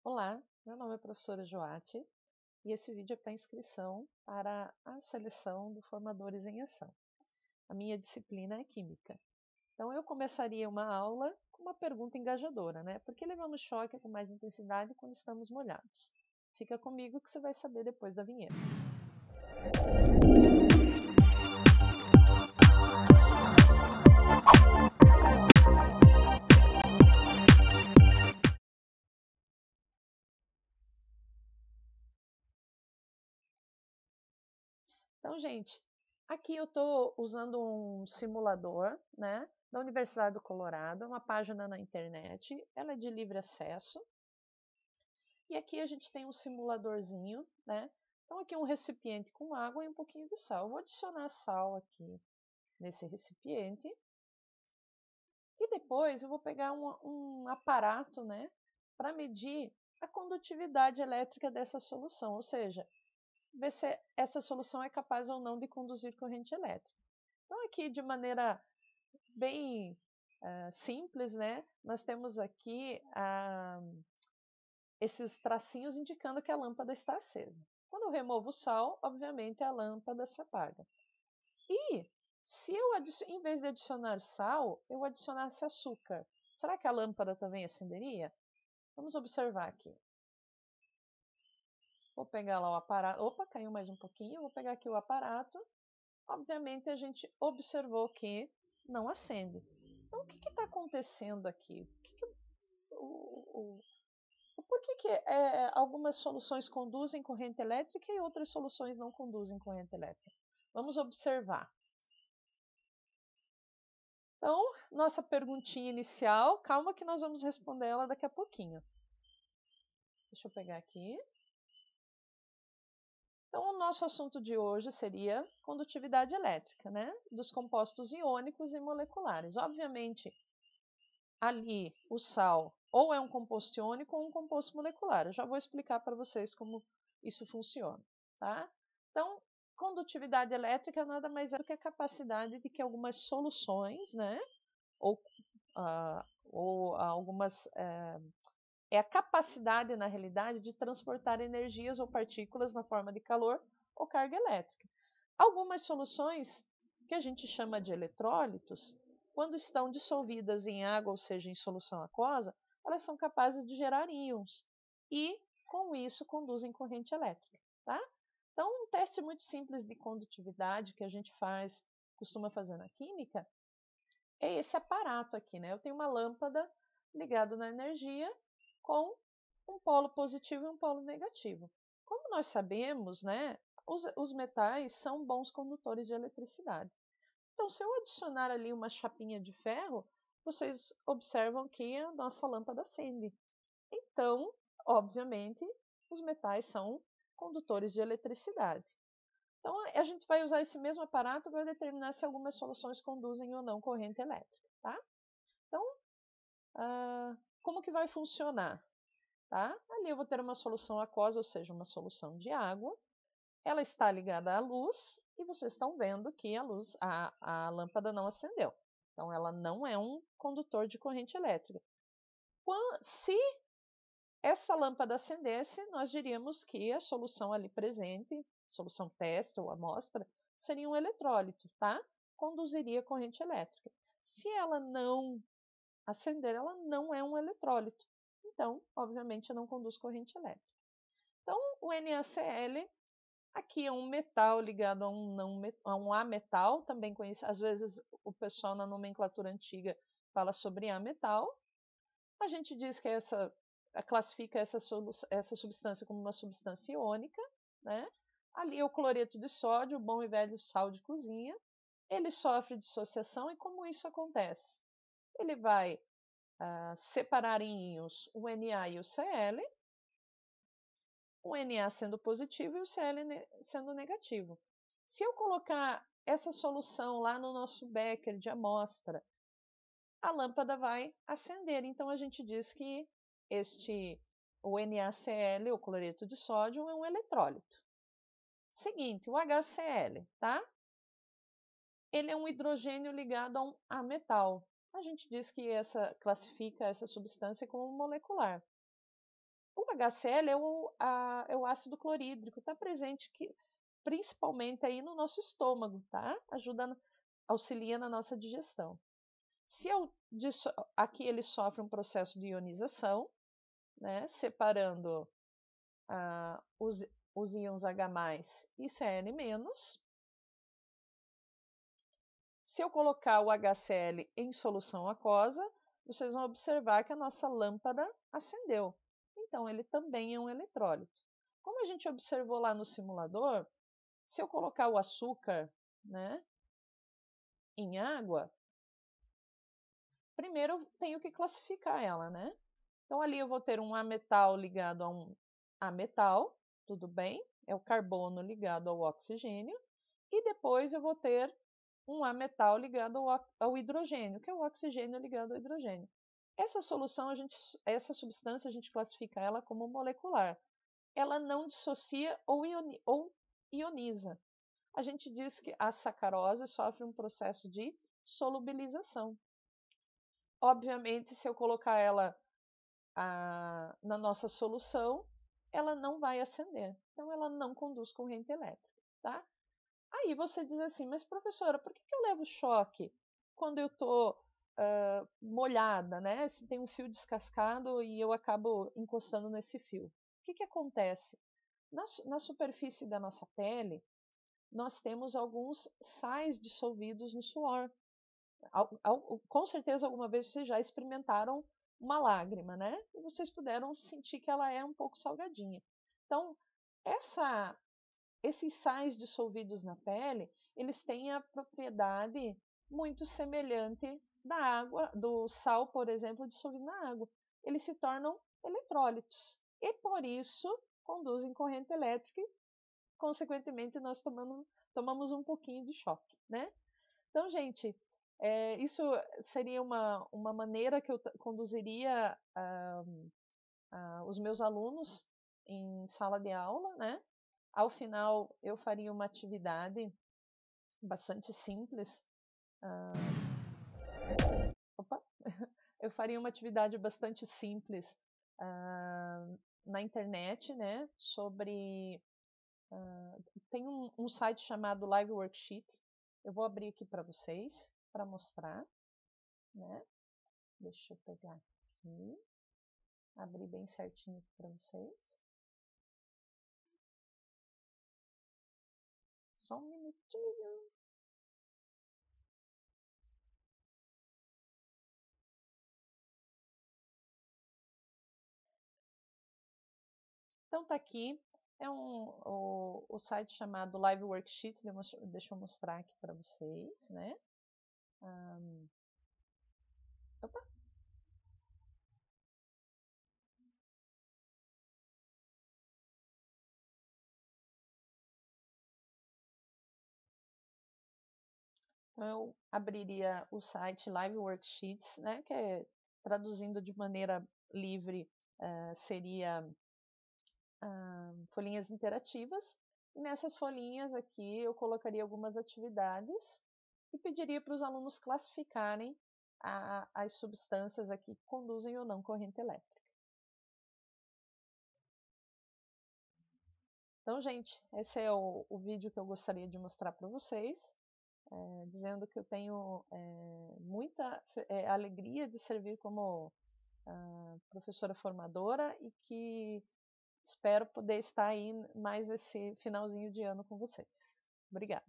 Olá, meu nome é professora Joate e esse vídeo é para inscrição para a seleção do Formadores em Ação. A minha disciplina é Química. Então eu começaria uma aula com uma pergunta engajadora, né? Por que levamos choque com mais intensidade quando estamos molhados? Fica comigo que você vai saber depois da vinheta. Então, gente, aqui eu estou usando um simulador, né, da Universidade do Colorado, uma página na internet, ela é de livre acesso. E aqui a gente tem um simuladorzinho, né? Então aqui um recipiente com água e um pouquinho de sal. Eu vou adicionar sal aqui nesse recipiente. E depois eu vou pegar um aparato, né, para medir a condutividade elétrica dessa solução, ou seja, ver se essa solução é capaz ou não de conduzir corrente elétrica. Então aqui de maneira bem simples, né, nós temos aqui esses tracinhos indicando que a lâmpada está acesa. Quando eu removo o sal, obviamente a lâmpada se apaga. E se eu, em vez de adicionar sal, eu adicionasse açúcar, será que a lâmpada também acenderia? Vamos observar aqui. Vou pegar lá o aparato. Opa, caiu mais um pouquinho. Vou pegar aqui o aparato. Obviamente a gente observou que não acende. Então o que está acontecendo aqui? Por que algumas soluções conduzem corrente elétrica e outras soluções não conduzem corrente elétrica? Vamos observar. Então, nossa perguntinha inicial, calma que nós vamos responder ela daqui a pouquinho. Deixa eu pegar aqui. Então, o nosso assunto de hoje seria condutividade elétrica, né? Dos compostos iônicos e moleculares. Obviamente, ali o sal ou é um composto iônico ou um composto molecular. Eu já vou explicar para vocês como isso funciona, tá? Então, condutividade elétrica nada mais é do que a capacidade de que algumas soluções, né, ou, ou algumas é a capacidade na realidade de transportar energias ou partículas na forma de calor ou carga elétrica. Algumas soluções que a gente chama de eletrólitos, quando estão dissolvidas em água, ou seja, em solução aquosa, elas são capazes de gerar íons e, com isso, conduzem corrente elétrica. Tá? Então, um teste muito simples de condutividade que a gente costuma fazer na química, é esse aparato aqui. Né? Eu tenho uma lâmpada ligada na energia com um polo positivo e um polo negativo. Como nós sabemos, né, os metais são bons condutores de eletricidade. Então, se eu adicionar ali uma chapinha de ferro, vocês observam que a nossa lâmpada acende. Então, obviamente, os metais são condutores de eletricidade. Então, a gente vai usar esse mesmo aparato para determinar se algumas soluções conduzem ou não corrente elétrica. Tá? Então, como que vai funcionar? Tá? Ali eu vou ter uma solução aquosa, ou seja, uma solução de água. Ela está ligada à luz e vocês estão vendo que a lâmpada não acendeu. Então, ela não é um condutor de corrente elétrica. Se essa lâmpada acendesse, nós diríamos que a solução ali presente, solução teste ou amostra, seria um eletrólito, tá? Conduziria corrente elétrica. Se ela não acender, ela não é um eletrólito. Então, obviamente, não conduz corrente elétrica. Então, o NaCl aqui é um metal ligado a um ametal, também conhecido. Às vezes o pessoal na nomenclatura antiga fala sobre ametal. A gente diz que classifica essa substância como uma substância iônica, né? Ali é o cloreto de sódio, o bom e velho sal de cozinha. Ele sofre dissociação e como isso acontece? Ele vai separar em íons o Na e o Cl, o Na sendo positivo e o Cl sendo negativo. Se eu colocar essa solução lá no nosso becker de amostra, a lâmpada vai acender. Então a gente diz que o NaCl, o cloreto de sódio, é um eletrólito. Seguinte, o HCl, tá? Ele é um hidrogênio ligado a um ametal. A gente diz que classifica essa substância como molecular. O HCl é o ácido clorídrico, está presente principalmente aí no nosso estômago, tá? Auxilia na nossa digestão. Aqui ele sofre um processo de ionização, né? Separando os íons H+, e Cl-. Se eu colocar o HCl em solução aquosa, vocês vão observar que a nossa lâmpada acendeu. Então, ele também é um eletrólito. Como a gente observou lá no simulador, se eu colocar o açúcar, né, em água, primeiro eu tenho que classificar ela, né? Então, ali eu vou ter um ametal ligado a um ametal, tudo bem? É o carbono ligado ao oxigênio. E depois eu vou ter um ametal ligado ao hidrogênio, que é o oxigênio ligado ao hidrogênio. Essa solução, essa substância, a gente classifica ela como molecular. Ela não dissocia ou ioniza. A gente diz que a sacarose sofre um processo de solubilização. Obviamente, se eu colocar ela na nossa solução, ela não vai acender. Então, ela não conduz corrente elétrica, tá? Aí você diz assim, mas professora, por que eu levo choque quando eu estou molhada, né? Se tem um fio descascado e eu acabo encostando nesse fio. O que acontece? Na superfície da nossa pele, nós temos alguns sais dissolvidos no suor. Com certeza, alguma vez vocês já experimentaram uma lágrima, né? E vocês puderam sentir que ela é um pouco salgadinha. Então, esses sais dissolvidos na pele, eles têm a propriedade muito semelhante da água, do sal, por exemplo, dissolvido na água. Eles se tornam eletrólitos e, por isso, conduzem corrente elétrica e, consequentemente, nós tomamos um pouquinho de choque, né? Então, gente, isso seria uma maneira que eu conduziria os meus alunos em sala de aula, né? Ao final, eu faria uma atividade bastante simples. Eu faria uma atividade bastante simples na internet, né? Tem um site chamado Live Worksheet. Eu vou abrir aqui para vocês, para mostrar, né? Deixa eu pegar aqui, abrir bem certinho para vocês. Só um minutinho. Então tá aqui, o site chamado Live Worksheet, deixa eu mostrar aqui para vocês, né? Opa! Então eu abriria o site Live Worksheets, né? Que é, traduzindo de maneira livre, seria folhinhas interativas. E nessas folhinhas aqui eu colocaria algumas atividades e pediria para os alunos classificarem as substâncias aqui que conduzem ou não corrente elétrica. Então, gente, esse é o vídeo que eu gostaria de mostrar para vocês, dizendo que eu tenho muita alegria de servir como professora formadora e que espero poder estar aí mais esse finalzinho de ano com vocês. Obrigada.